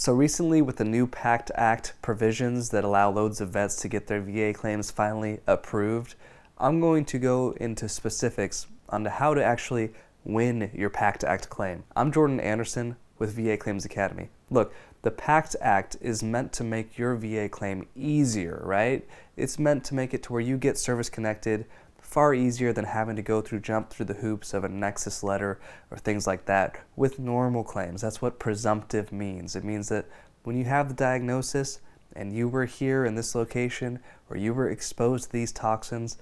So recently, with the new PACT Act provisions that allow loads of vets to get their VA claims finally approved, I'm going to go into specifics on how to actually win your PACT Act claim. I'm Jordan Anderson with VA Claims Academy. Look, the PACT Act is meant to make your VA claim easier, right? It's meant to make it to where you get service connected far easier than having to jump through the hoops of a Nexus letter or things like that with normal claims. That's what presumptive means. It means that when you have the diagnosis and you were here in this location or you were exposed to these toxins,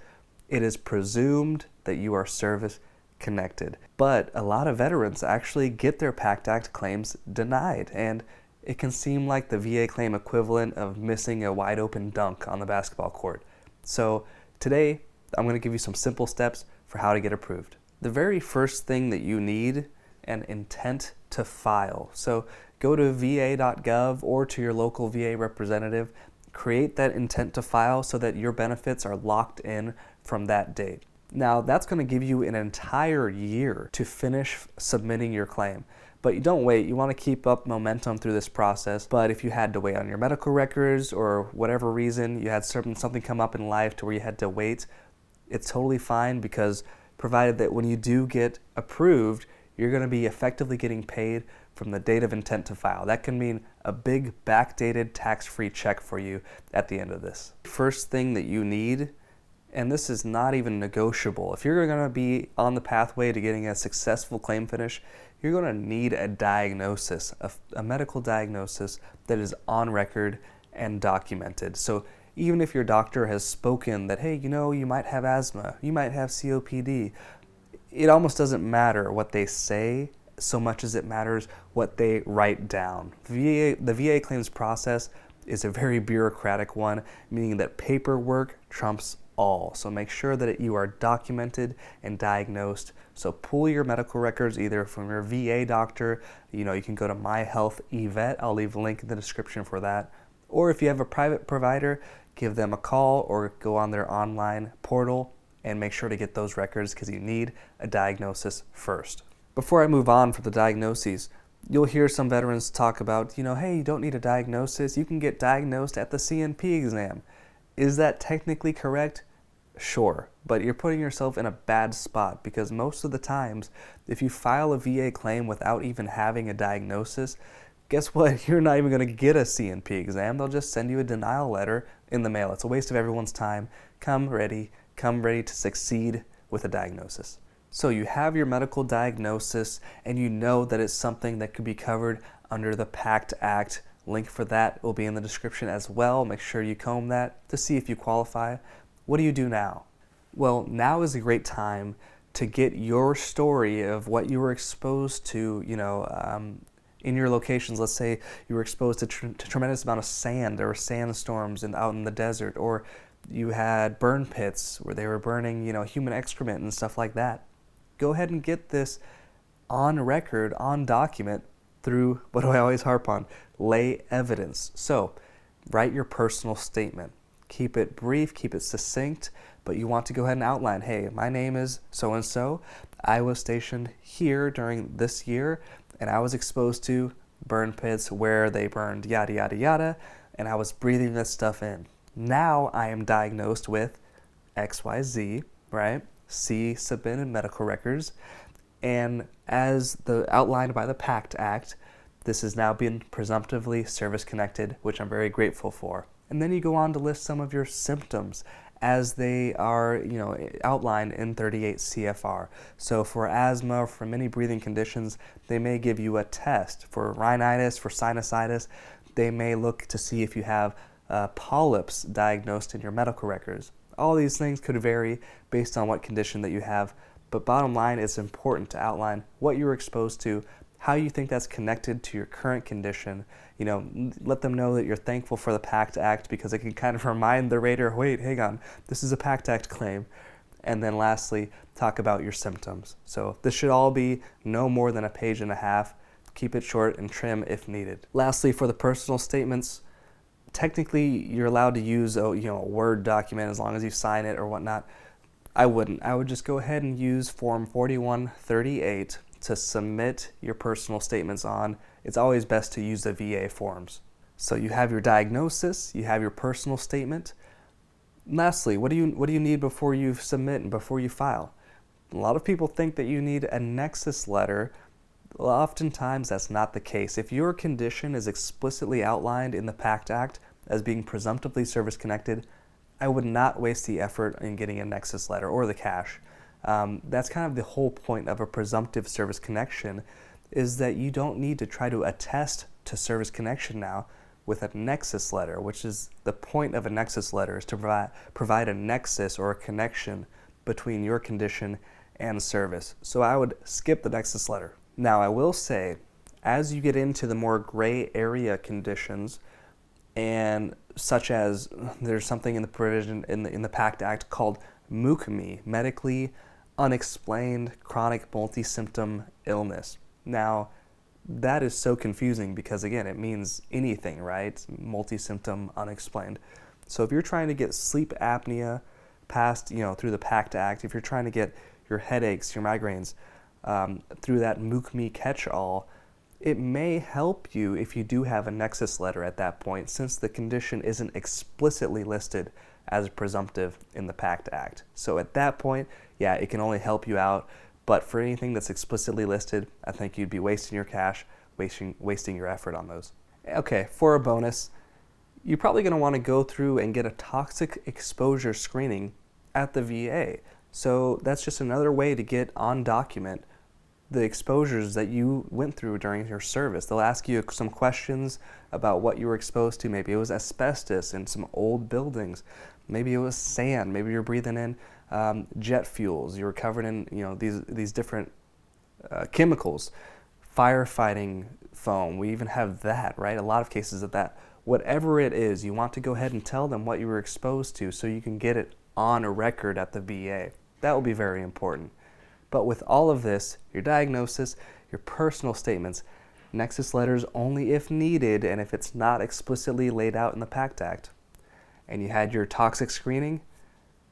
it is presumed that you are service connected. But a lot of veterans actually get their PACT Act claims denied, and it can seem like the VA claim equivalent of missing a wide open dunk on the basketball court. So today, I'm going to give you some simple steps for how to get approved. The very first thing that you need, an intent to file. So go to va.gov or to your local VA representative, create that intent to file so that your benefits are locked in from that date. Now that's going to give you an entire year to finish submitting your claim. But you don't wait, you want to keep up momentum through this process. But if you had to wait on your medical records or whatever reason, you had something come up in life to where you had to wait, it's totally fine, because provided that when you do get approved, you're going to be effectively getting paid from the date of intent to file. That can mean a big backdated tax-free check for you at the end of this. First thing that you need, and this is not even negotiable, if you're going to be on the pathway to getting a successful claim finish, you're going to need a diagnosis, a medical diagnosis that is on record and documented. So even if your doctor has spoken that, hey, you might have asthma, you might have COPD, it almost doesn't matter what they say so much as it matters what they write down. The VA claims process is a very bureaucratic one, meaning that paperwork trumps all. So make sure that you are documented and diagnosed. So pull your medical records either from your VA doctor, you can go to My Health eVet, I'll leave a link in the description for that. Or if you have a private provider, give them a call or go on their online portal and make sure to get those records, because you need a diagnosis first. Before I move on from the diagnoses, you'll hear some veterans talk about, hey, you don't need a diagnosis, you can get diagnosed at the CNP exam. Is that technically correct? Sure, but you're putting yourself in a bad spot, because most of the times, if you file a VA claim without even having a diagnosis, guess what? You're not even going to get a CNP exam. They'll just send you a denial letter in the mail. It's a waste of everyone's time. Come ready to succeed with a diagnosis. So you have your medical diagnosis and you know that it's something that could be covered under the PACT Act. Link for that will be in the description as well. Make sure you comb that to see if you qualify. What do you do now? Well, now is a great time to get your story of what you were exposed to, in your locations. Let's say you were exposed to tremendous amount of sand. There were sandstorms out in the desert, or you had burn pits where they were burning, human excrement and stuff like that. Go ahead and get this on record, on document through, what do I always harp on? Lay evidence. So write your personal statement. Keep it brief, keep it succinct, but you want to go ahead and outline, hey, my name is so-and-so. I was stationed here during this year, and I was exposed to burn pits where they burned yada, yada, yada, and I was breathing this stuff in. Now I am diagnosed with XYZ, right? See submitted medical records. And as outlined by the PACT Act, this has now been presumptively service-connected, which I'm very grateful for. And then you go on to list some of your symptoms as they are, outlined in 38 CFR. So for asthma or for many breathing conditions, they may give you a test. For rhinitis, for sinusitis, they may look to see if you have polyps diagnosed in your medical records. All these things could vary based on what condition that you have, but bottom line, it's important to outline what you were exposed to, how you think that's connected to your current condition. Let them know that you're thankful for the PACT Act, because it can kind of remind the rater, wait, hang on, this is a PACT Act claim. And then lastly, talk about your symptoms. So this should all be no more than a page and a half. Keep it short and trim if needed. Lastly, for the personal statements, technically you're allowed to use a Word document as long as you sign it or whatnot. I wouldn't. I would just go ahead and use Form 4138 to submit your personal statements on, it's always best to use the VA forms. So you have your diagnosis, you have your personal statement. Lastly, what do you need before you submit and before you file? A lot of people think that you need a Nexus letter. Oftentimes that's not the case. If your condition is explicitly outlined in the PACT Act as being presumptively service-connected, I would not waste the effort in getting a Nexus letter or the cash. That's kind of the whole point of a presumptive service connection, is that you don't need to try to attest to service connection now with a Nexus letter, which is the point of a Nexus letter, is to provide a nexus or a connection between your condition and service. So I would skip the Nexus letter. Now I will say, as you get into the more gray area conditions, and such as there's something in the provision in the PACT Act called MUCMI, medically unexplained chronic multi-symptom illness. Now, that is so confusing because, again, it means anything, right? Multi-symptom unexplained. So if you're trying to get sleep apnea passed, through the PACT Act, if you're trying to get your headaches, your migraines, through that MUCMI catch-all, it may help you if you do have a Nexus letter at that point, since the condition isn't explicitly listed as presumptive in the PACT Act. So at that point, yeah, it can only help you out, but for anything that's explicitly listed, I think you'd be wasting your cash, wasting your effort on those. Okay, for a bonus, you're probably going to want to go through and get a toxic exposure screening at the VA. So that's just another way to get on document the exposures that you went through during your service. They'll ask you some questions about what you were exposed to. Maybe it was asbestos in some old buildings. Maybe it was sand. Maybe you're breathing in jet fuels. You were covered in these different chemicals. Firefighting foam. We even have that, right? A lot of cases of that. Whatever it is, you want to go ahead and tell them what you were exposed to so you can get it on a record at the VA. That will be very important. But with all of this, your diagnosis, your personal statements, Nexus letters only if needed and if it's not explicitly laid out in the PACT Act, and you had your toxic screening,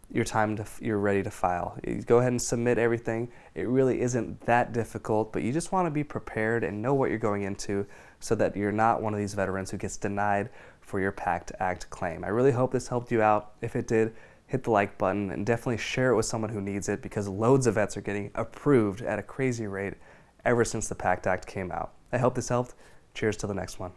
you're ready to file. You go ahead and submit everything. It really isn't that difficult, but you just want to be prepared and know what you're going into so that you're not one of these veterans who gets denied for your PACT Act claim. I really hope this helped you out. If it did, hit the like button and definitely share it with someone who needs it, because loads of vets are getting approved at a crazy rate ever since the PACT Act came out. I hope this helped. Cheers to the next one.